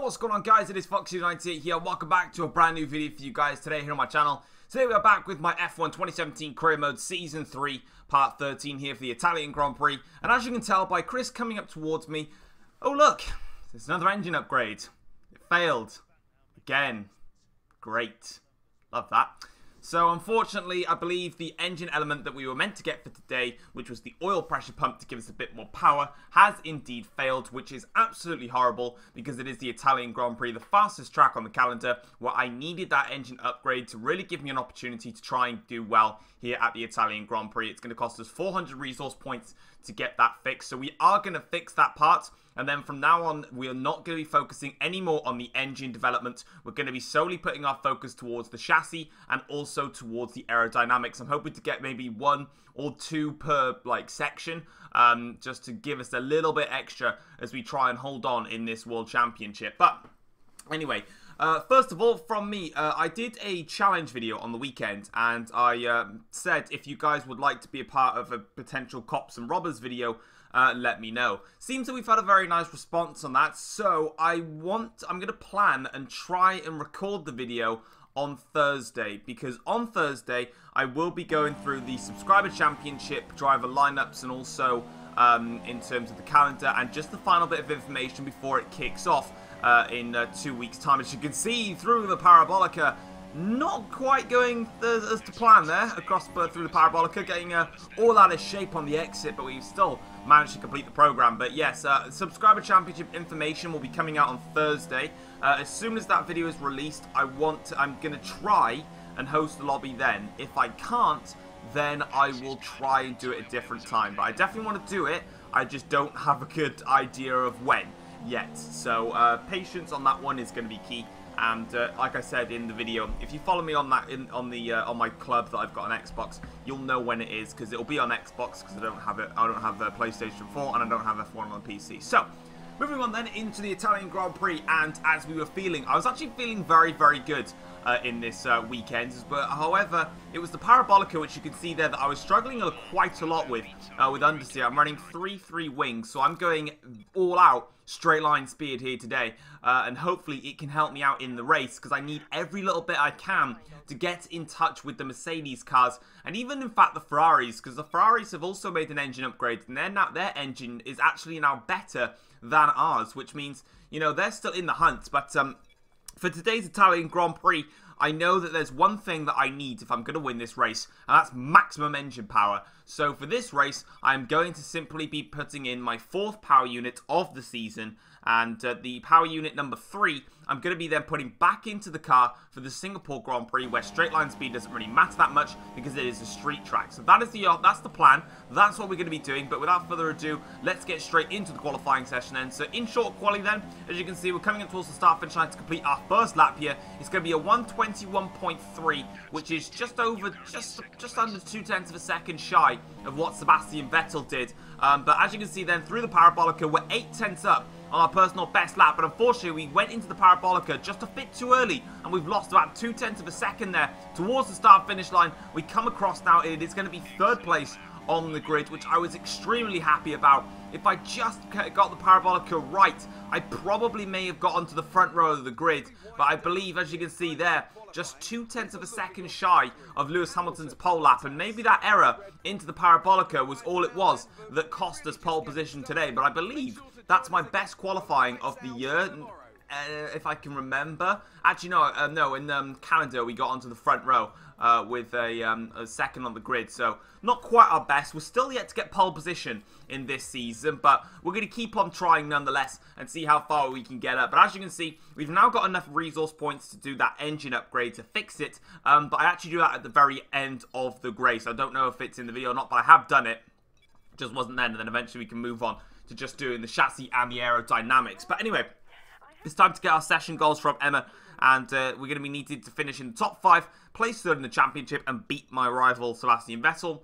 what's going on, guys? It is Foxy98 here. Welcome back to a brand new video for you guys today here on my channel. Today we are back with my F1 2017 Career Mode Season 3 Part 13 here for the Italian Grand Prix. And as you can tell by Chris coming up towards me, oh look, there's another engine upgrade. It failed. Again. Great. Love that. So unfortunately, I believe the engine element that we were meant to get for today, which was the oil pressure pump to give us a bit more power, has indeed failed, which is absolutely horrible because it is the Italian Grand Prix, the fastest track on the calendar, where I needed that engine upgrade to really give me an opportunity to try and do well here at the Italian Grand Prix. It's going to cost us 400 resource points to get that fixed, so we are going to fix that part. And then from now on, we are not going to be focusing anymore on the engine development. We're going to be solely putting our focus towards the chassis and also towards the aerodynamics. I'm hoping to get maybe 1 or 2 per section, just to give us a little bit extra as we try and hold on in this World Championship. But anyway, first of all, from me, I did a challenge video on the weekend, and I said if you guys would like to be a part of a potential cops and robbers video, let me know. Seems that we've had a very nice response on that, so I'm going to plan and try and record the video on Thursday, because on Thursday I will be going through the subscriber championship driver lineups and also in terms of the calendar and just the final bit of information before it kicks off in 2 weeks time. As you can see through the Parabolica, not quite going as to plan there, across through the Parabolica, getting all out of shape on the exit, but we've still managed to complete the program. But yes, subscriber championship information will be coming out on Thursday. As soon as that video is released, I'm going to try and host the lobby then. If I can't, then I will try and do it a different time. But I definitely want to do it, I just don't have a good idea of when yet. So patience on that one is going to be key. And like I said in the video, if you follow me on that on my club that I've got on Xbox, you'll know when it is, because it'll be on Xbox, because I don't have the PlayStation 4 and I don't have F1 on PC. So moving on then into the Italian Grand Prix, and as we were feeling, I was actually feeling very, very good in this weekend, but however, it was the Parabolica, which you can see there, that I was struggling quite a lot with understeer. I'm running 3-3 wings, so I'm going all out straight line speed here today, and hopefully it can help me out in the race, because I need every little bit I can to get in touch with the Mercedes cars, and even in fact the Ferraris, because the Ferraris have also made an engine upgrade, and their engine is actually now better than ours, which means, you know, they're still in the hunt. But for today's Italian Grand Prix, I know that there's one thing that I need if I'm going to win this race, and that's maximum engine power. So for this race, I'm going to simply be putting in my 4th power unit of the season, and the power unit number 3, I'm going to be then putting back into the car for the Singapore Grand Prix, where straight line speed doesn't really matter that much because it is a street track. So that's the plan. That's what we're going to be doing. But without further ado, let's get straight into the qualifying session then. So in short quali then, as you can see, we're coming up towards the start finish line to complete our first lap here. It's going to be a 1:21.3, which is just under 0.2 of a second shy of what Sebastian Vettel did. But as you can see then, through the Parabolica, we're 0.8 up on our personal best lap, but unfortunately we went into the Parabolica just a bit too early, and we've lost about 0.2 of a second there towards the start finish line. We come across now, it is going to be 3rd place on the grid, which I was extremely happy about. If I just got the Parabolica right, I probably may have got onto the front row of the grid, but I believe, as you can see there, just 0.2 of a second shy of Lewis Hamilton's pole lap, and maybe that error into the Parabolica was all it was that cost us pole position today. But I believe that's my best qualifying of the year, if I can remember. Actually, no, in Canada we got onto the front row with a second on the grid, so not quite our best. We're still yet to get pole position in this season, but we're going to keep on trying nonetheless and see how far we can get up. But as you can see, we've now got enough resource points to do that engine upgrade to fix it, but I actually do that at the very end of the race. I don't know if it's in the video or not, but I have done it. Just wasn't then, and then eventually we can move on to just doing the chassis and the aerodynamics. But anyway, it's time to get our session goals from Emma, and we're going to be needed to finish in the top 5, place 3rd in the championship, and beat my rival Sebastian Vettel.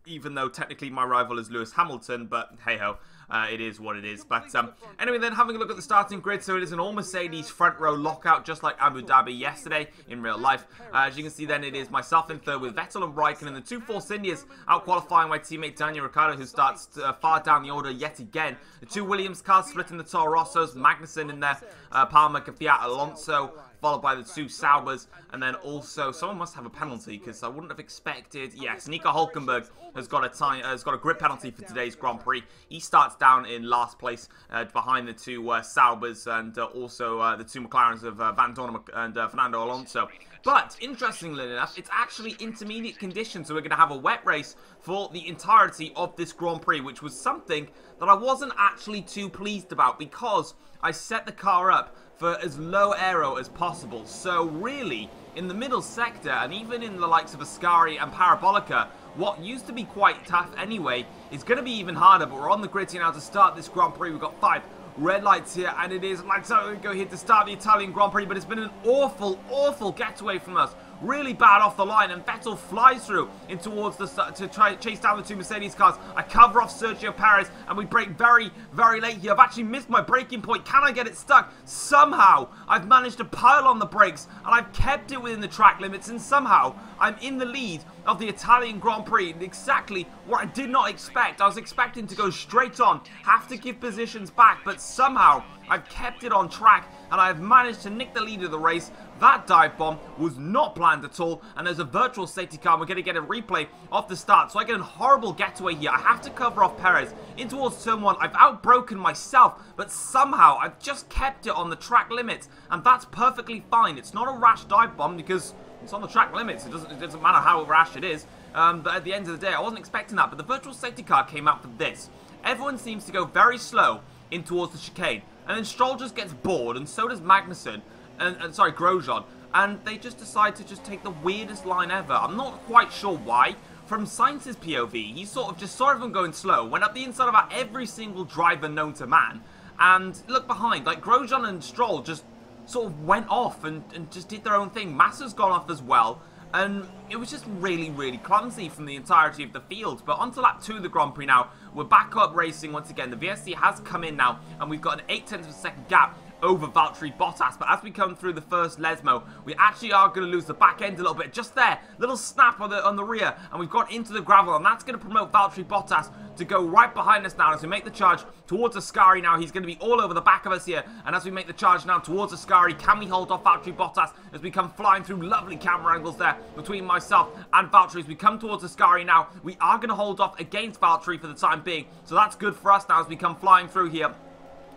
even though technically my rival is Lewis Hamilton, but hey-ho. It is what it is. But anyway, then having a look at the starting grid, so it is an all-Mercedes front row lockout, just like Abu Dhabi yesterday in real life. As you can see then, it is myself in third with Vettel and Raikkonen, the two Force Indians out-qualifying my teammate Daniel Ricciardo, who starts far down the order yet again. The two Williams cars splitting the Toro Rossos, Magnussen in there, Palmer, Kvyat, Alonso, followed by the two Saubers, and then also someone must have a penalty because I wouldn't have expected. Yes, Nico Hülkenberg has got a grip penalty for today's Grand Prix. He starts down in last place behind the two Saubers and also the two McLarens of Van Dorn and Fernando Alonso. But interestingly enough, it's actually intermediate conditions, so we're going to have a wet race for the entirety of this Grand Prix, which was something that I wasn't actually too pleased about because I set the car up for as low aero as possible. So really, in the middle sector, and even in the likes of Ascari and Parabolica, what used to be quite tough anyway is going to be even harder. But we're on the grid here now to start this Grand Prix. We've got 5 red lights here, and it is like so. We go here to start the Italian Grand Prix, but it's been an awful getaway from us. Really bad off the line, and Vettel flies through in towards the to try to chase down the two Mercedes cars. I cover off Sergio Perez, and we brake very late here. I've actually missed my braking point. Can I get it stuck? Somehow, I've managed to pile on the brakes, and I've kept it within the track limits, and somehow, I'm in the lead of the Italian Grand Prix. Exactly what I did not expect. I was expecting to go straight on, have to give positions back, but somehow, I've kept it on track, and I've managed to nick the lead of the race. That dive bomb was not planned at all, and there's a virtual safety car. We're going to get a replay off the start, so I get a horrible getaway here. I have to cover off Perez in towards turn 1. I've outbroken myself, but somehow I've just kept it on the track limits, and that's perfectly fine. It's not a rash dive bomb because it's on the track limits. It doesn't matter how rash it is, but at the end of the day, I wasn't expecting that, but the virtual safety car came out for this. Everyone seems to go very slow in towards the chicane, and then Stroll just gets bored, and so does Magnussen, and sorry, Grosjean, and they just decide to just take the weirdest line ever. I'm not quite sure why. From Sainz's POV, he sort of just saw everyone going slow, went up the inside of about every single driver known to man, and look behind, like Grosjean and Stroll just sort of went off and just did their own thing. Massa's gone off as well, and it was just really clumsy from the entirety of the field. But on to lap 2 of the Grand Prix now. We're back up racing once again. The VSC has come in now, and we've got an 0.8 of a second gap over Valtteri Bottas. But as we come through the first Lesmo, we actually are going to lose the back end a little bit. Just there, little snap on the rear, and we've got into the gravel, and that's going to promote Valtteri Bottas to go right behind us now as we make the charge towards Ascari now. He's going to be all over the back of us here, and as we make the charge now towards Ascari, can we hold off Valtteri Bottas as we come flying through? Lovely camera angles there between myself and Valtteri as we come towards Ascari now. We are going to hold off against Valtteri for the time being, so that's good for us now as we come flying through here.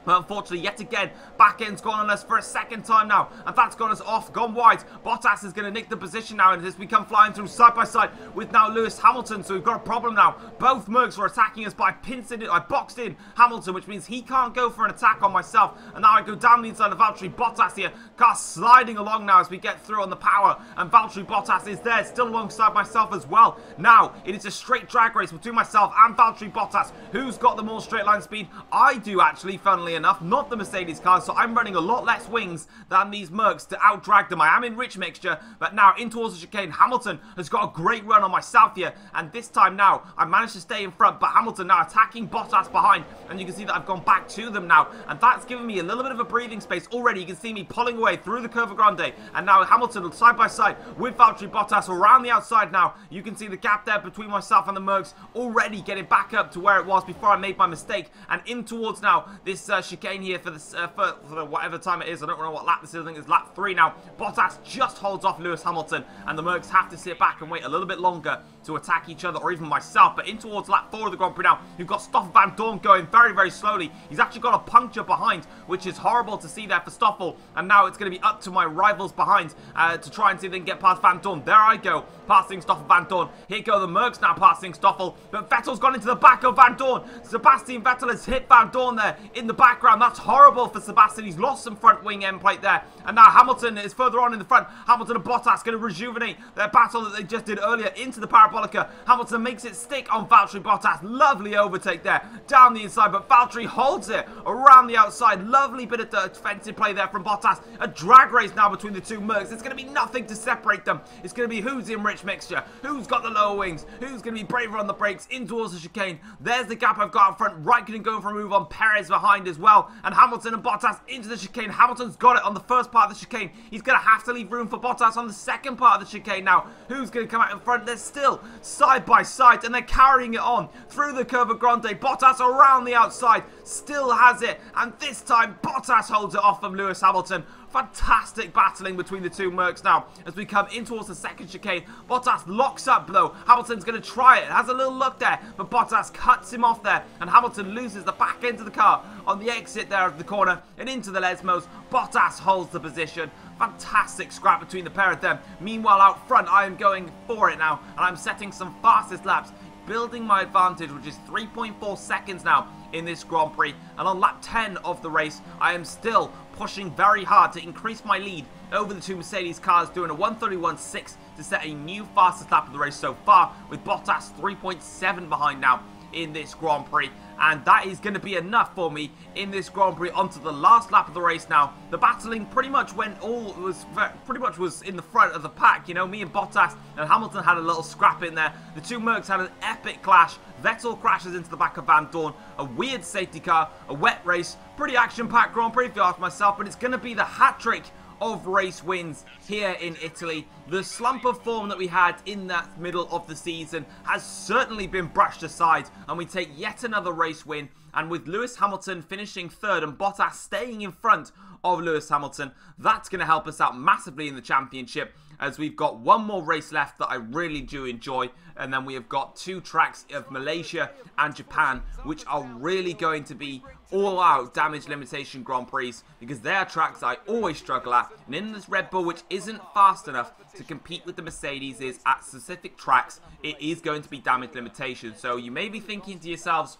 But unfortunately, yet again, back end's gone on us for a second time now, and that's gone us off, gone wide. Bottas is going to nick the position now, and as we come flying through side by side with now Lewis Hamilton, so we've got a problem now. Both Mercs were attacking us, but I boxed in Hamilton, which means he can't go for an attack on myself, and now I go down the inside of Valtteri Bottas here. Car sliding along now as we get through on the power, and Valtteri Bottas is there, still alongside myself as well. Now, it is a straight drag race between myself and Valtteri Bottas. Who's got the more straight line speed? I do actually, funnily enough, not the Mercedes car, so I'm running a lot less wings than these Mercs to out-drag them. I am in rich mixture, but now in towards the chicane, Hamilton has got a great run on myself here, and this time now, I managed to stay in front, but Hamilton now attacking Bottas behind, and you can see that I've gone back to them now, and that's given me a little bit of a breathing space already. You can see me pulling away through the Curva Grande, and now Hamilton side by side with Valtteri Bottas around the outside now. You can see the gap there between myself and the Mercs already getting back up to where it was before I made my mistake, and in towards now this chicane here for this for whatever time it is. I don't know what lap this is. I think it's lap 3 now. Bottas just holds off Lewis Hamilton, and the Mercs have to sit back and wait a little bit longer to attack each other, or even myself. But in towards lap 4 of the Grand Prix now, you've got Stoffel Van Dorn going very slowly. He's actually got a puncture behind, which is horrible to see there for Stoffel, and now it's going to be up to my rivals behind to try and see if they can get past Van Dorn. There I go, passing Stoffel Van Dorn. Here go the Mercs now passing Stoffel, but Vettel's gone into the back of Van Dorn. Sebastian Vettel has hit Van Dorn there in the back background. That's horrible for Sebastian. He's lost some front wing end plate there. And now Hamilton is further on in the front. Hamilton and Bottas going to rejuvenate their battle that they just did earlier into the Parabolica. Hamilton makes it stick on Valtteri Bottas. Lovely overtake there down the inside, but Valtteri holds it around the outside. Lovely bit of defensive play there from Bottas. A drag race now between the two Mercs. There's going to be nothing to separate them. It's going to be who's the enriched mixture, who's got the lower wings, who's going to be braver on the brakes in towards the chicane. There's the gap I've got up front. Raikkonen going for a move on Perez behind as well, and Hamilton and Bottas into the chicane. Hamilton's got it on the first part of the chicane. He's going to have to leave room for Bottas on the second part of the chicane now. Who's going to come out in front? They're still side by side, and they're carrying it on through the Curva Grande. Bottas around the outside, still has it, and this time Bottas holds it off from Lewis Hamilton. Fantastic battling between the two Mercs now as we come in towards the second chicane. Bottas locks up though. Hamilton's going to try it. Has a little look there, but Bottas cuts him off there, and Hamilton loses the back end of the car on the exit there of the corner and into the Lesmos. Bottas holds the position. Fantastic scrap between the pair of them. Meanwhile, out front, I am going for it now, and I'm setting some fastest laps, building my advantage, which is 3.4 seconds now in this Grand Prix. And on lap 10 of the race, I am still pushing very hard to increase my lead over the two Mercedes cars, doing a 1:31.6 to set a new fastest lap of the race so far, with Bottas 3.7 behind now in this Grand Prix. And that is going to be enough for me in this Grand Prix onto the last lap of the race now. The battling pretty much was in the front of the pack. You know, me and Bottas and Hamilton had a little scrap in there. The two Mercs had an epic clash. Vettel crashes into the back of Van Dorn. A weird safety car, a wet race. Pretty action-packed Grand Prix if you ask myself, but it's going to be the hat-trick of race wins here in Italy. The slump of form that we had in that middle of the season has certainly been brushed aside, and we take yet another race win. And with Lewis Hamilton finishing third and Bottas staying in front of Lewis Hamilton, that's going to help us out massively in the championship, as we've got one more race left that I really do enjoy, and then we have got two tracks of Malaysia and Japan, which are really going to be all-out damage limitation Grand Prix, because they are tracks I always struggle at, and in this Red Bull, which isn't fast enough to compete with the Mercedes is at specific tracks, it is going to be damage limitation. So you may be thinking to yourselves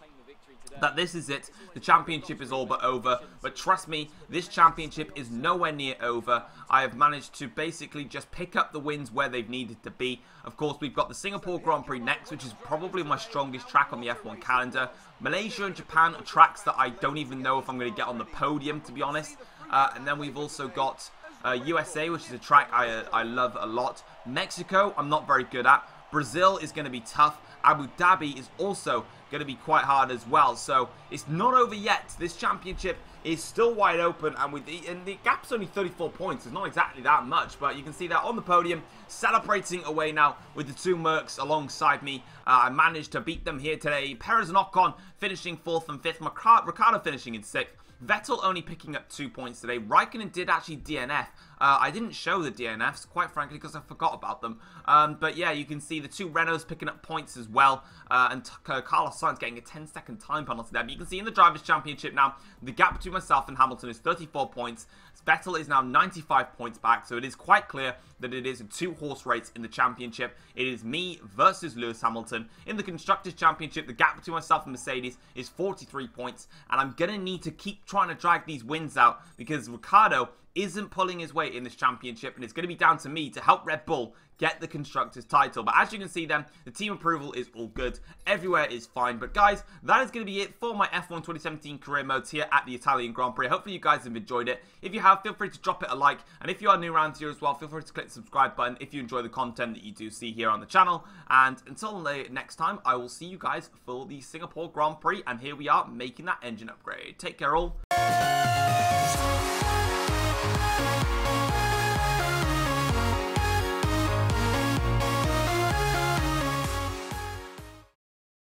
that this is it, the championship is all but over, but trust me, this championship is nowhere near over. I have managed to basically just pick up the wins where they've needed to be. Of course, we've got the Singapore Grand Prix next, which is probably my strongest track on the F1 calendar. Malaysia and Japan are tracks that I don't even know if I'm going to get on the podium, to be honest. And then we've also got USA, which is a track I love a lot. Mexico, I'm not very good at. Brazil is going to be tough. Abu Dhabi is also going to be quite hard as well. So it's not over yet. This championship is still wide open, and the gap's only 34 points. It's not exactly that much, but you can see that on the podium, celebrating away now with the two Mercs alongside me. I managed to beat them here today. Perez and Ocon finishing 4th and 5th. Ricciardo finishing in 6th. Vettel only picking up 2 points today. Raikkonen did actually DNF. I didn't show the DNFs, quite frankly, because I forgot about them. But yeah, you can see the two Renaults picking up points as well. And Carlos Sainz getting a 10-second time penalty there. But you can see in the Drivers' Championship now, the gap between myself and Hamilton is 34 points. Vettel is now 95 points back. So it is quite clear that it is a two-horse race in the championship. It is me versus Lewis Hamilton. In the Constructors' Championship, the gap between myself and Mercedes is 43 points. And I'm going to need to keep trying to drag these wins out, because Ricciardo isn't pulling his weight in this championship, and it's going to be down to me to help Red Bull get the Constructors title. But as you can see then, the team approval is all good. Everywhere is fine. But guys, that is going to be it for my F1 2017 career modes here at the Italian Grand Prix. Hopefully you guys have enjoyed it. If you have, feel free to drop it a like. And if you are new around here as well, feel free to click the subscribe button if you enjoy the content that you do see here on the channel. And until next time, I will see you guys for the Singapore Grand Prix. And here we are making that engine upgrade. Take care all.